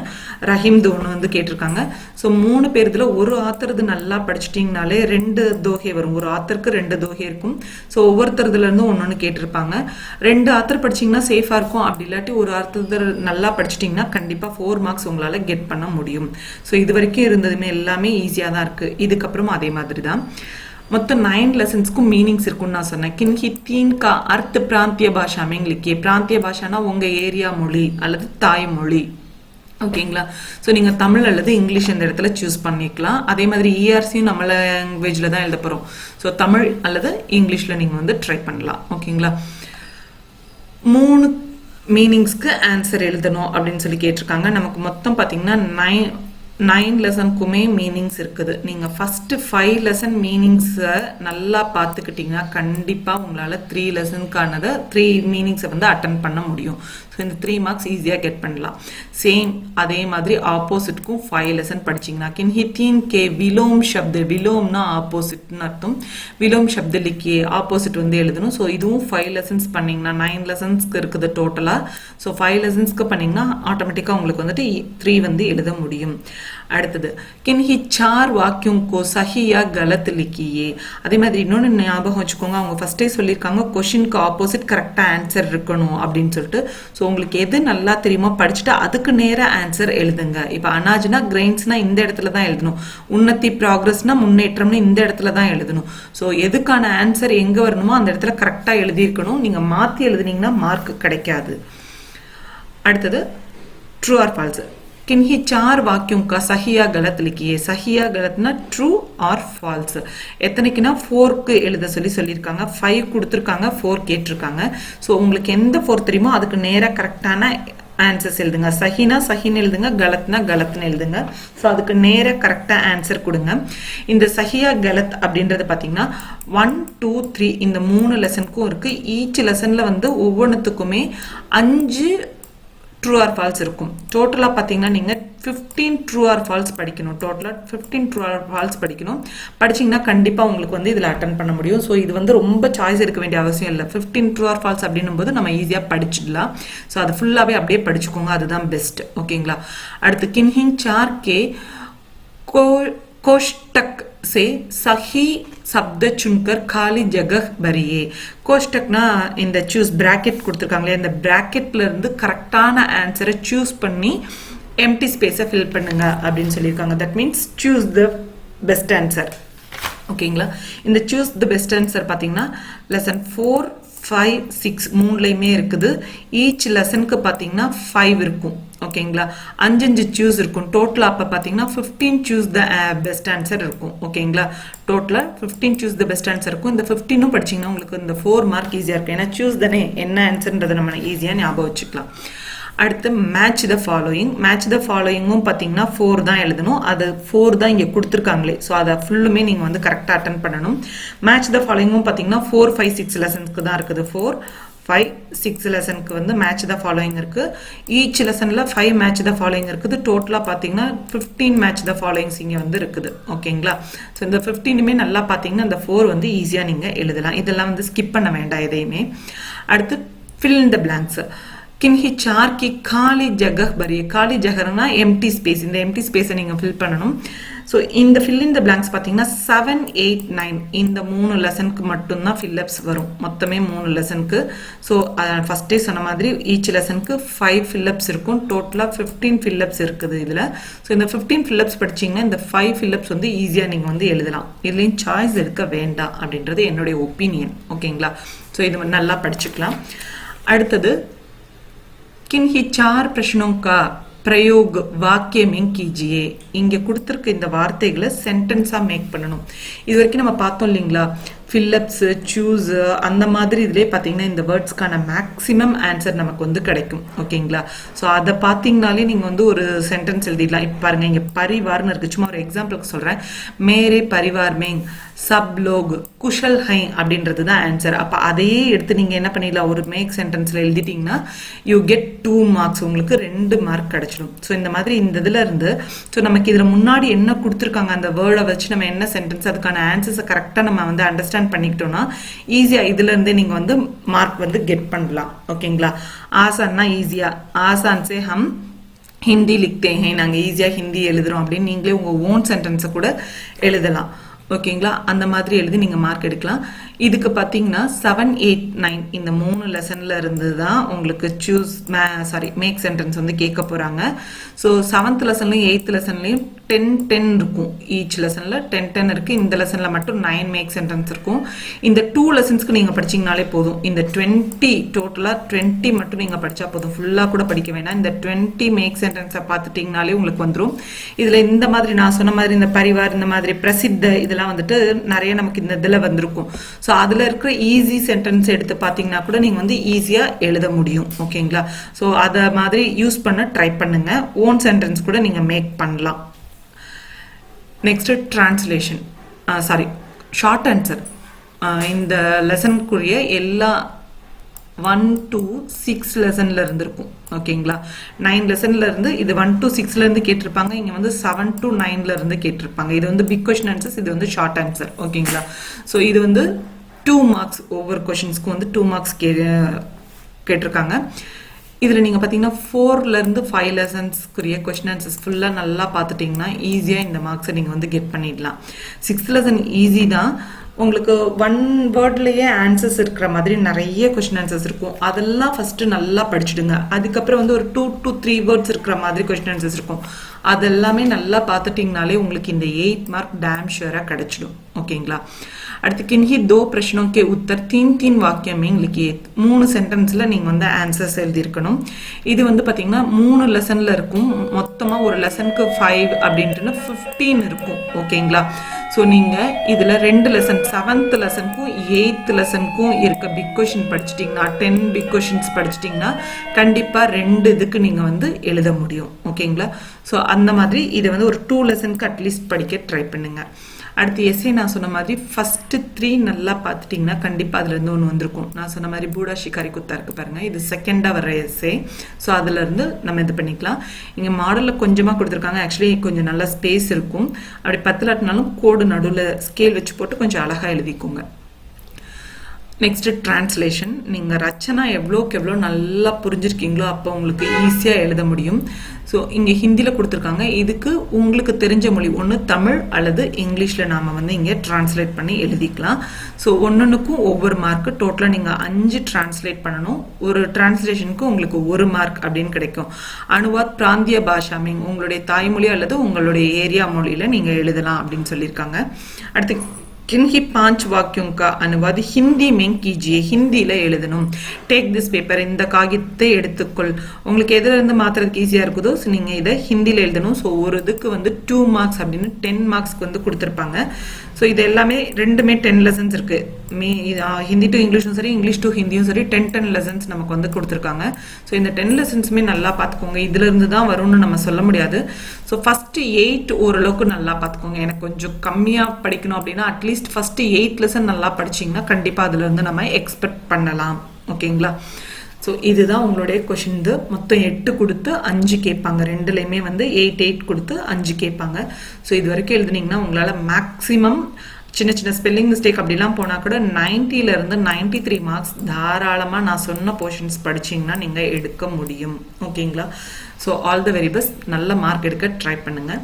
ரஹீம் ஒன்று வந்து கேட்டிருக்காங்க. ஸோ 3 பேர்தில் ஒரு ஆத்தரது நல்லா படிச்சிட்டிங்கனாலே 2 தோஹை வரும். ஒரு ஆத்தருக்கு 2 தோஹை இருக்கும். ஸோ ஒவ்வொருத்தரதுல இருந்தும் ஒன்று கேட்டிருப்பாங்க. 2 ஆத்தர் படிச்சிங்கன்னா சேஃபாக இருக்கும். அப்படி இல்லாட்டி ஒரு ஆத்தர் நல்லா படிச்சிட்டிங்கன்னா கண்டிப்பாக 4 மார்க்ஸ் உங்களால் கெட் பண்ண முடியும். ஸோ இது வரைக்கும் இருந்ததுமே எல்லாமே ஈஸியாக தான் இருக்குது. இதுக்கப்புறமும் அதே மாதிரி தான். மொத்தம் 9 லெசன்ஸ்க்கும் மீனிங்ஸ் இருக்குன்னு நான் சொன்னேன். கின்ஹி தீன் கா அர்த்த பிராந்திய பாஷா में लिखिए. பிராந்திய பாஷானா உங்கள் ஏரியா மொழி அல்லது தாய்மொழி. ஓகேங்களா, ஸோ நீங்கள் தமிழ் அல்லது இங்கிலீஷ் இந்த இடத்துல சூஸ் பண்ணிக்கலாம். அதே மாதிரி இஆர்சியும் நம்ம லாங்குவேஜில் தான் எழுத போகிறோம். ஸோ தமிழ் அல்லது இங்கிலீஷில் நீங்கள் வந்து ட்ரை பண்ணலாம். ஓகேங்களா, 3 மீனிங்ஸ்க்கு ஆன்சர் எழுதணும் அப்படின்னு சொல்லி கேட்டிருக்காங்க. நமக்கு மொத்தம் பார்த்தீங்கன்னா 9 லெசனுக்குமே மீனிங்ஸ் இருக்குது. நீங்கள் ஃபஸ்ட்டு 5 லெசன் மீனிங்ஸை நல்லா பார்த்துக்கிட்டிங்கன்னா கண்டிப்பாக உங்களால் 3 லெசனுக்கானதை 3 மீனிங்ஸை வந்து அட்டன் பண்ண முடியும். ஸோ இந்த 3 மார்க்ஸ் ஈஸியாக கெட் பண்ணலாம். சேம் அதே மாதிரி ஆப்போசிட்க்கும் 5 லெசன் படிச்சிங்கன்னா கின்ஹி தீன் கே விலோம் ஷப்து. விலோம்னா ஆப்போசிட்னு அர்த்தம். விலோம் ஷப்து லிக்கியே, ஆப்போசிட் வந்து எழுதணும். ஸோ இதுவும் 5 லெசன்ஸ் பண்ணிங்கன்னா 9 லெசன்ஸ்க்கு இருக்குது டோட்டலாக. ஸோ 5 லெசன்ஸ்க்கு பண்ணிங்கன்னா ஆட்டோமேட்டிக்காக உங்களுக்கு வந்துட்டு 3 வந்து எழுத முடியும். அடுத்தது கின்ஹி 4 வாக்கியம் கோ சஹியா கலத் லிக்கியே. அதே மாதிரி இன்னொன்று ஞாபகம் வச்சுக்கோங்க, அவங்க ஃபஸ்ட்டே சொல்லியிருக்காங்க கொஷினுக்கு ஆப்போசிட் கரெக்டாக ஆன்சர் இருக்கணும் அப்படின்னு சொல்லிட்டு. ஸோ உங்களுக்கு எது நல்லா தெரியுமோ படிச்சுட்டு அதுக்கு நேராக ஆன்சர் எழுதுங்க. இப்போ அனாஜ்னா கிரெயின்ஸ்னா இந்த இடத்துல தான் எழுதணும். உன்னத்தி ப்ராக்ரஸ்னா முன்னேற்றம்னு இந்த இடத்துல தான் எழுதணும். ஸோ எதுக்கான ஆன்சர் எங்கே வரணுமோ அந்த இடத்துல கரெக்டாக எழுதியிருக்கணும். நீங்கள் மாற்றி எழுதுனீங்கன்னா மார்க் கிடைக்காது. அடுத்தது ட்ரூ ஆர் ஃபால்ஸ். किन्हीं 4 वाक्यों का सही या गलत लिखिए. सही या गलतना ट्रू और ஃபால்ஸ். எத்தனைக்குன்னா 4க்கு எழுத சொல்லியிருக்காங்க. 5 கொடுத்துருக்காங்க, 4 கேட்டிருக்காங்க. ஸோ உங்களுக்கு எந்த 4 தெரியுமோ அதுக்கு நேராக கரெக்டான ஆன்சர்ஸ் எழுதுங்க. சஹினா சஹின்னு எழுதுங்க, கலத்னா கலத்னு எழுதுங்க. ஸோ அதுக்கு நேராக கரெக்டாக ஆன்சர் கொடுங்க. இந்த சஹியா கலத் அப்படின்றது பார்த்தீங்கன்னா 1, 2, 3 இந்த 3 லெசனுக்கும் இருக்குது. ஈச் லெசனில் வந்து ஒவ்வொன்றுத்துக்குமே 5 ட்ரூ ஆர் ஃபால்ஸ் இருக்கும். டோட்டலாக பார்த்தீங்கன்னா நீங்கள் 15 ட்ரூ ஆர் ஃபால்ஸ் படிக்கணும். டோட்டலாக 15 ட்ரூ ஆர் ஃபால்ஸ் படிக்கணும். படிச்சிங்கன்னா கண்டிப்பாக உங்களுக்கு வந்து இதில் அட்டன் பண்ண முடியும். ஸோ இது வந்து ரொம்ப சாய்ஸ் இருக்க வேண்டிய அவசியம் இல்லை. 15 ட்ரூ ஆர் ஃபால்ஸ் அப்படின்னும் போது நம்ம ஈஸியாக படிச்சிடலாம். ஸோ அது ஃபுல்லாகவே அப்படியே படிச்சுக்கோங்க, அதுதான் பெஸ்ட். ஓகேங்களா, அடுத்து கின்ஹிங் 4 के कोष्टक से सही शब्द चुनकर खाली जगह भरिए. கோஷ்டக்னா இந்த சூஸ் பிராக்கெட் கொடுத்துருக்காங்களே, இந்த பிராக்கெட்ல இருந்து கரெக்டான ஆன்சரை சூஸ் பண்ணி எம்டி ஸ்பேஸை ஃபில் பண்ணுங்க அப்படின்னு சொல்லியிருக்காங்க. That means choose the best answer. ஓகேங்களா, இந்த சூஸ் த பெஸ்ட் ஆன்சர் பார்த்தீங்கன்னா லெசன் 4, 5, 6 3லையுமே இருக்குது. ஈச் லெசனுக்கு பார்த்தீங்கன்னா 5 இருக்கும். ஓகேங்களா, 5 சூஸ் இருக்கும். டோட்டலாக அப்போ பார்த்தீங்கன்னா 15 சூஸ் த பெஸ்ட் ஆன்சர் இருக்கும். ஓகேங்களா. டோட்டலாக 15 சூஸ் த பெஸ்ட் ஆன்சர் இருக்கும். இந்த 15 படிச்சிங்கன்னா உங்களுக்கு இந்த 4 மார்க் ஈஸியாக இருக்கும். ஏன்னா சூஸ் தானே என்ன ஆன்சர்ன்றதை நம்ம ஈஸியாக ஞாபகம் வச்சுக்கலாம். அடுத்து match the following. Match the ஃபாலோயிங்கும் பார்த்தீங்கன்னா 4 தான் எழுதணும். அது 4 தான் இங்கே கொடுத்துருக்காங்களே. ஸோ அதை ஃபுல்லுமே நீங்கள் வந்து கரெக்டாக அட்டன் பண்ணணும். மேட்ச் த ஃபாலோயிங்கும் பார்த்தீங்கன்னா 4, 5, 6 லெசன்ஸ்க்கு தான் இருக்குது. 4, 5, 6 லெசனுக்கு வந்து மேட்ச் த ஃபாலோயிங் இருக்குது. ஈச் லெசனில் 5 மேட்ச் த ஃபாலோயிங் இருக்குது. டோட்டலாக பார்த்தீங்கன்னா 15 மேட்ச் த ஃபாலோயிங்ஸ் இங்கே வந்து இருக்குது. ஓகேங்களா. ஸோ இந்த 15மே நல்லா பார்த்தீங்கன்னா இந்த 4 வந்து ஈஸியாக நீங்கள் எழுதலாம். இதெல்லாம் வந்து ஸ்கிப் பண்ண வேண்டாம் எதையுமே. அடுத்து ஃபில் இன் த பிளாங்க்ஸ். किन्हीं 4 की खाली जगह भरिए. खाली जगहना एम्प्टी स्पेस. இந்த எம்ப்டி ஸ்பேஸை நீங்கள் ஃபில் பண்ணணும். ஸோ இந்த ஃபில் இன் த பிளாங்க்ஸ் பார்த்தீங்கன்னா 7, 8, 9 இந்த 3 லெசனுக்கு மட்டும்தான் ஃபில்லப்ஸ் வரும். மொத்தமே 3 லெசனுக்கு. ஸோ ஃபஸ்ட்டே சொன்ன மாதிரி ஈச் லெசனுக்கு 5 ஃபில்லப்ஸ் இருக்கும். டோட்டலாக 15 ஃபில்லப்ஸ் இருக்குது இதில். ஸோ இந்த 15 ஃபில்லப்ஸ் படிச்சிங்கன்னா இந்த 5 ஃபில்லப்ஸ் வந்து ஈஸியாக நீங்கள் வந்து எழுதலாம். இதுலேயும் சாய்ஸ் எடுக்க வேண்டாம் அப்படின்றது என்னுடைய ஒப்பீனியன். ஓகேங்களா. ஸோ இது நல்லா படிச்சுக்கலாம். அடுத்தது किन्हीं 4 प्रश्नों का प्रयोग वाक्य में कीजिए. இங்கே கொடுத்துருக்க இந்த வார்த்தைகளை சென்டென்ஸாக மேக் பண்ணணும். இது வரைக்கும் நம்ம பார்த்தோம் இல்லைங்களா, ஃபில்லப்ஸு, சூஸு அந்த மாதிரி இதிலே பார்த்தீங்கன்னா இந்த வேர்ட்ஸ்க்கான மேக்ஸிமம் ஆன்சர் நமக்கு வந்து கிடைக்கும். ஓகேங்களா. ஸோ அதை பார்த்தீங்கனாலே நீங்கள் வந்து ஒரு சென்டென்ஸ் எழுதிடலாம். இப்போ பாருங்கள், இங்கே பரிவார்னு இருக்குது. சும்மா ஒரு எக்ஸாம்பிளுக்கு சொல்கிறேன். மேரே பரிவார் மேங் சப் லோக் குஷல் ஹை அப்படின்றது தான் ஆன்சர். அப்போ அதையே எடுத்து நீங்கள் என்ன பண்ணிடலாம், ஒரு மேக் சென்டென்ஸில் எழுதிட்டிங்கன்னா யூ கெட் 2 மார்க்ஸ். உங்களுக்கு 2 மார்க் கிடச்சிடும். ஸோ இந்த மாதிரி இந்த இதில் இருந்து ஸோ நமக்கு இதில் முன்னாடி என்ன கொடுத்துருக்காங்க அந்த வேர்டை வச்சு நம்ம என்ன சென்டென்ஸ் அதுக்கான ஆன்சர்ஸை கரெக்டாக நம்ம வந்து அண்டர்ஸ்டாண்ட் பண்ணிக்கிட்டோம்னா ஈஸியாக இதுலேருந்தே நீங்கள் வந்து மார்க் வந்து கெட் பண்ணலாம். ஓகேங்களா. ஆசான்னா ஈஸியாக ஆசான் சே ஹம் ஹிந்தி லிக்தே ஹே, நாங்கள் ஈஸியாக ஹிந்தி எழுதுகிறோம் அப்படின்னு நீங்களே உங்கள் ஓன் சென்டென்ஸை கூட எழுதலாம். ஓகேங்களா. அந்த மாதிரி எழுதி நீங்கள் மார்க் எடுக்கலாம். இதுக்கு பார்த்தீங்கன்னா 7, 8, 9 இந்த 3 லெசனில் இருந்து தான் உங்களுக்கு மேக் சென்டென்ஸ் வந்து கேட்க போகிறாங்க. ஸோ 7th லெசன்லையும் 8th லெசன்லையும் 10, 10 இருக்கும். ஈச் லெசனில் 10, 10 இருக்குது. இந்த லெசனில் மட்டும் 9 மேக் சென்டென்ஸ் இருக்கும். இந்த 2 லெசன்ஸ்க்கு நீங்கள் படிச்சிங்கனாலே போதும். இந்த 20 டோட்டலாக 20 மட்டும் நீங்கள் படித்தா போதும். ஃபுல்லாக கூட படிக்க வேண்டாம். இந்த 20 மேக் சென்டென்ஸை பார்த்துட்டிங்கனாலே உங்களுக்கு வந்துடும். இதில் இந்த மாதிரி நான் சொன்ன மாதிரி இந்த பரிவார், இந்த மாதிரி பிரசித்த இதெல்லாம் வந்துட்டு நிறைய நமக்கு இந்த இதில் வந்திருக்கும். ஸோ அதில் இருக்கிற ஈஸி சென்டென்ஸ் எடுத்து பார்த்தீங்கன்னா கூட நீங்கள் வந்து ஈஸியாக எழுத முடியும். ஓகேங்களா. ஸோ அதை மாதிரி யூஸ் பண்ண ட்ரை பண்ணுங்க. ஓன் சென்டென்ஸ் கூட நீங்கள் மேக் பண்ணலாம். Next translation short answer. இந்த லெசனுக்குரிய எல்லா 1 to 6 லெசன்ல இருந்து இருக்கும். ஓகேங்களா. 9 லெசன்ல இருந்து இது 1 to 6ல இருந்து கேட்டிருப்பாங்க. இங்க வந்து 7 to 9ல இருந்து கேட்டிருப்பாங்க. இது வந்து பிக் கொஸ்டின் ஆன்சர்ஸ், இது வந்து ஷார்ட் ஆன்சர். ஓகேங்களா. ஸோ இது வந்து 2 மார்க்ஸ். ஒவ்வொரு கொஷின்ஸ்க்கும் வந்து 2 மார்க்ஸ் கேட்டிருக்காங்க. இதில் நீங்கள் பார்த்தீங்கன்னா 4லேருந்து 5 லெசன்ஸ்க்குரிய கொஸ்டின் ஆன்சர்ஸ் ஃபுல்லாக நல்லா பார்த்துட்டிங்கன்னா ஈஸியாக இந்த மார்க்ஸை நீங்கள் வந்து கெட் பண்ணிடலாம். 6th லெசன் ஈஸி தான். உங்களுக்கு 1 வேர்ட்லேயே ஆன்சர்ஸ் இருக்கிற மாதிரி நிறைய கொஸ்டின் ஆன்சர்ஸ் இருக்கும். அதெல்லாம் ஃபஸ்ட்டு நல்லா படிச்சுடுங்க. அதுக்கப்புறம் வந்து ஒரு 2 to 3 வேர்ட்ஸ் இருக்கிற மாதிரி கொஸ்டின் ஆன்சர்ஸ் இருக்கும். அதெல்லாமே நல்லா பார்த்துட்டிங்கனாலே உங்களுக்கு இந்த 8 மார்க் டேம் ஷுவராக கிடைச்சிடும். ஓகேங்களா. அடுத்து किन्हीं 2 प्रश्नों के उत्तर 3 वाक्य में लिखिए. 3 சென்டென்ஸில் நீங்கள் வந்து ஆன்சர்ஸ் எழுதியிருக்கணும். இது வந்து பார்த்தீங்கன்னா 3 லெசனில் இருக்கும். மொத்தமாக ஒரு லெசனுக்கு 5 அப்படின்ட்டுன்னு 15 இருக்கும். ஓகேங்களா. ஸோ நீங்கள் இதில் 2 லெசன் 7th லெசனுக்கும் 8th லெசனுக்கும் இருக்க பிக் கொஷின் படிச்சிட்டிங்கன்னா 10 பிக் கொஷின்ஸ் படிச்சிட்டிங்கன்னா கண்டிப்பாக 2 இதுக்கு நீங்கள் வந்து எழுத முடியும். ஓகேங்களா. ஸோ அந்த மாதிரி இதை வந்து ஒரு 2 லெசனுக்கு அட்லீஸ்ட் படிக்க ட்ரை பண்ணுங்கள். அடுத்து எஸ்ஏ நான் சொன்ன மாதிரி ஃபஸ்ட்டு 3 நல்லா பார்த்துட்டிங்கன்னா கண்டிப்பாக அதுலேருந்து ஒன்று வந்திருக்கும். நான் சொன்ன மாதிரி பூடா ஷிகாரி குத்தா இருக்குது பாருங்கள், இது செகண்டாக வர எஸ்ஏ. ஸோ அதிலேருந்து நம்ம இது பண்ணிக்கலாம். இங்கே மாடலில் கொஞ்சமாக கொடுத்துருக்காங்க. ஆக்சுவலி கொஞ்சம் நல்லா ஸ்பேஸ் இருக்கும். அப்படி 10 இல்லாட்டினாலும் கோடு நடுவில் ஸ்கேல் வச்சு போட்டு கொஞ்சம் அழகாக எழுதிக்கோங்க. Next translation. நீங்கள் ரச்சனா எவ்வளோக்கு எவ்வளோ நல்லா புரிஞ்சிருக்கீங்களோ அப்போ உங்களுக்கு ஈஸியாக எழுத முடியும். ஸோ இங்கே ஹிந்தியில் கொடுத்துருக்காங்க. இதுக்கு உங்களுக்கு தெரிஞ்ச மொழி ஒன்று தமிழ் அல்லது இங்கிலீஷில் நாம் வந்து இங்கே டிரான்ஸ்லேட் பண்ணி எழுதிக்கலாம். ஸோ ஒன்றுக்கும் ஒவ்வொரு மார்க்கு டோட்டலாக நீங்கள் 5 டிரான்ஸ்லேட் பண்ணணும். ஒரு டிரான்ஸ்லேஷனுக்கு உங்களுக்கு 1 மார்க் அப்படின்னு கிடைக்கும். அனுவாத் பிராந்திய பாஷா மீன் உங்களுடைய தாய்மொழி அல்லது உங்களுடைய ஏரியா மொழியில் நீங்கள் எழுதலாம் அப்படின்னு சொல்லியிருக்காங்க. அடுத்து किन्हीं 5 वाक्यों का अनुवाद हिंदी में कीजिए ஹிந்தியில் எழுதணும் டேக் திஸ் பேப்பர் இந்த காகிதத்தை எடுத்துக்கொள் உங்களுக்கு எதில் இருந்து மாற்றுறதுக்கு ஈஸியாக இருக்குதோ ஸோ நீங்கள் இதை ஹிந்தியில் எழுதணும் ஸோ ஒரு இதுக்கு வந்து 2 மார்க்ஸ் அப்படின்னு 10 மார்க்ஸ்க்கு வந்து கொடுத்துருப்பாங்க ஸோ இது எல்லாமே ரெண்டுமே 10 லெசன்ஸ் இருக்குது ஹிந்தி டு இங்கிலீஷும் சரி இங்கிலீஷ் டு ஹிந்தியும் சரி 10 லெசன்ஸ் நமக்கு வந்து கொடுத்துருக்காங்க ஸோ இந்த 10 லெசன்ஸுமே நல்லா பார்த்துக்கோங்க இதுலேருந்து தான் வரும்னு நம்ம சொல்ல முடியாது ஸோ ஃபஸ்ட்டு 8 ஓரளவுக்கு நல்லா பார்த்துக்கோங்க எனக்கு கொஞ்சம் கம்மியாக படிக்கணும் அப்படின்னா அட்லீஸ்ட் ஃபஸ்ட்டு 8 லெசன் நல்லா படிச்சிங்கன்னா கண்டிப்பாக அதுலேருந்து நம்ம எக்ஸ்பெக்ட் பண்ணலாம் ஓகேங்களா ஸோ இதுதான் உங்களுடைய கொஷின் இது மொத்தம் 8 கொடுத்து 5 கேட்பாங்க ரெண்டுலேயுமே வந்து 8 கொடுத்து 5 கேட்பாங்க ஸோ இது வரைக்கும் எழுதுனீங்கன்னா உங்களால் மேக்ஸிமம் சின்ன சின்ன ஸ்பெல்லிங் மிஸ்டேக் அப்படிலாம் போனால் கூட 90லேருந்து 93 மார்க்ஸ் தாராளமாக நான் சொன்ன போர்ஷன்ஸ் படிச்சிங்கன்னா நீங்கள் எடுக்க முடியும் ஓகேங்களா so all the very best நல்ல மார்க் எடுக்க ட்ரை பண்ணுங்கள்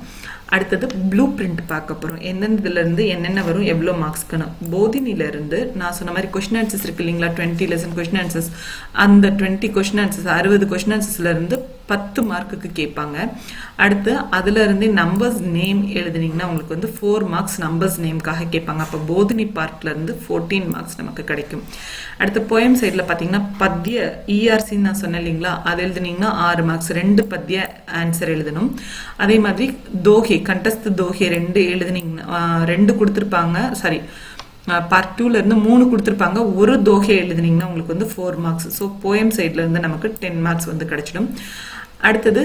அடுத்தது ப்ளூ பிரிண்ட் பார்க்க போகிறோம் எந்தெந்ததுலேருந்து என்னென்ன வரும் எவ்வளோ மார்க்ஸ்க்குன்னு போதினிலேருந்து நான் சொன்ன மாதிரி கொஷின் ஆன்சர்ஸ் இருக்கு இல்லைங்களா 20 லெசன் கொஷின் ஆன்சர்ஸ் அந்த 20 கொஷின் ஆன்சர்ஸ் 60 கொஷின் ஆன்சர்ஸ்லேருந்து 10 மார்க்குக்கு கேட்பாங்க அடுத்து அதுலேருந்து நம்பர்ஸ் நேம் எழுதுனீங்கன்னா உங்களுக்கு வந்து 4 மார்க்ஸ் நம்பர்ஸ் நேம்காக கேட்பாங்க அப்போ போதினி பார்ட்லேருந்து 14 மார்க்ஸ் நமக்கு கிடைக்கும் அடுத்து போயம் சைடில் பார்த்தீங்கன்னா பத்திய இஆர்சின்னு நான் சொன்னேன் இல்லைங்களா அது எழுதுனீங்கன்னா 6 மார்க்ஸ் 2 பத்திய ஆன்சர் எழுதணும் அதே மாதிரி தோஹே கண்டஸ்ட் தோஹே 2 எழுதுனீங்கன்னா 2 கொடுத்துருப்பாங்க சாரி பார்ட் 2லேருந்து 3 கொடுத்துருப்பாங்க ஒரு தோஹே எழுதுனீங்கன்னா உங்களுக்கு வந்து 4 மார்க்ஸ் ஸோ போயம் சைட்லேருந்து நமக்கு 10 மார்க்ஸ் வந்து கிடைச்சிடும் அடுத்தது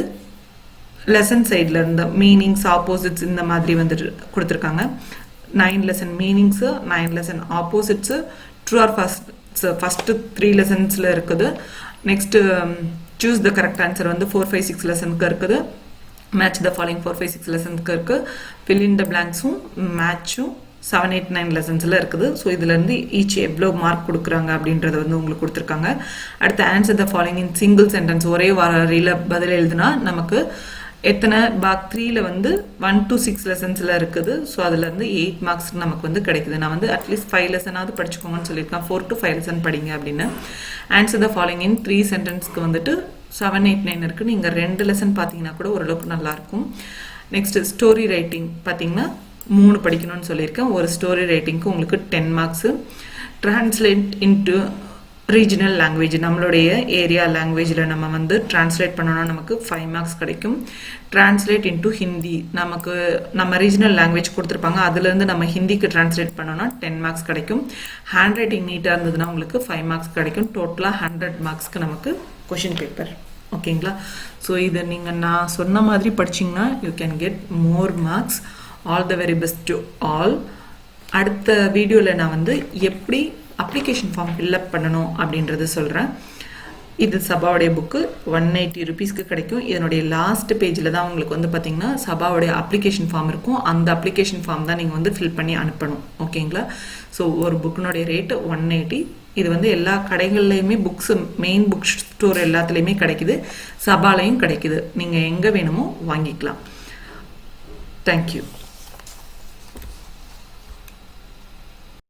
லெசன் சைடில் இருந்த மீனிங்ஸ் ஆப்போசிட்ஸ் இந்த மாதிரி வந்துட்டு கொடுத்துருக்காங்க 9 lesson meanings 9 lesson opposites true or first 3 லெசன்ஸில் இருக்குது next choose the correct answer வந்து 4, 5, 6 லெசனுக்கு இருக்குது மேட்ச் த ஃபாலோயிங் 4, 5, 6 லெசனுக்கு இருக்குது ஃபில் இன் த பிளாங்க்ஸும் மேட்சும் 7, 8, 9 லெசன்ஸில் இருக்குது ஸோ இதுலேருந்து ஈச் எவ்வளோ மார்க் கொடுக்குறாங்க அப்படின்றத வந்து உங்களுக்கு கொடுத்துருக்காங்க அடுத்து answer the following in single sentence ஒரே வரியில் பதில் எழுதுனா நமக்கு எத்தனை பாக் 3ல வந்து 1 to 6 லெசன்ஸில் இருக்குது ஸோ அதுலேருந்து 8 மார்க்ஸ் நமக்கு வந்து கிடைக்குது நான் வந்து அட்லீஸ்ட் 5 லெசனாவது படிச்சுக்கோங்கன்னு சொல்லியிருக்கேன் 4 to 5 லெசன் படிங்க அப்படின்னு ஆன்சர் த ஃபாலோயிங் இன் 3 சென்டென்ஸ்க்கு வந்துட்டு 7, 8, 9 இருக்குது நீங்கள் 2 லெசன் பார்த்தீங்கன்னா கூட ஓரளவுக்கு நல்லாயிருக்கும் நெக்ஸ்ட்டு ஸ்டோரி ரைட்டிங் பார்த்தீங்கன்னா 3 படிக்கணும்னு சொல்லியிருக்கேன் ஒரு ஸ்டோரி ரைட்டிங்க்கு உங்களுக்கு 10 marks translate into regional language நம்மளுடைய ஏரியா லாங்குவேஜில் நம்ம வந்து டிரான்ஸ்லேட் பண்ணோன்னா நமக்கு 5 மார்க்ஸ் கிடைக்கும் டிரான்ஸ்லேட் இன்ட்டு ஹிந்தி நமக்கு நம்ம ரீஜனல் லாங்குவேஜ் கொடுத்துருப்பாங்க அதுலேருந்து நம்ம ஹிந்திக்கு டிரான்ஸ்லேட் பண்ணோன்னா 10 மார்க்ஸ் கிடைக்கும் ஹேண்ட் ரைட்டிங் நீட்டாக இருந்ததுன்னா உங்களுக்கு 5 மார்க்ஸ் கிடைக்கும் டோட்டலாக 100 மார்க்ஸ்க்கு நமக்கு கொஷின் பேப்பர் ஓகேங்களா ஸோ இதை நீங்கள் நான் சொன்ன மாதிரி படிச்சிங்கன்னா you can get more marks all the very best to all அடுத்த வீடியோவில் நான் வந்து எப்படி அப்ளிகேஷன் ஃபார்ம் ஃபில்அப் பண்ணணும் அப்படின்றது சொல்கிறேன் இது சபாவுடைய புக்கு 180 ருபீஸ்க்கு கிடைக்கும் இதனுடைய லாஸ்ட் பேஜில் தான் உங்களுக்கு வந்து பார்த்திங்கன்னா சபாவுடைய அப்ளிகேஷன் ஃபார்ம் இருக்கும் அந்த அப்ளிகேஷன் ஃபார்ம் தான் நீங்கள் வந்து ஃபில் பண்ணி அனுப்பணும் ஓகேங்களா ஸோ ஒரு புக்கினுடைய ரேட்டு 180 இது வந்து எல்லா கடைகள்லையுமே புக்ஸு மெயின் புக் ஸ்டோர் எல்லாத்துலேயுமே கிடைக்குது சபாலையும் கிடைக்குது நீங்கள் எங்கே வேணுமோ வாங்கிக்கலாம் தேங்க்யூ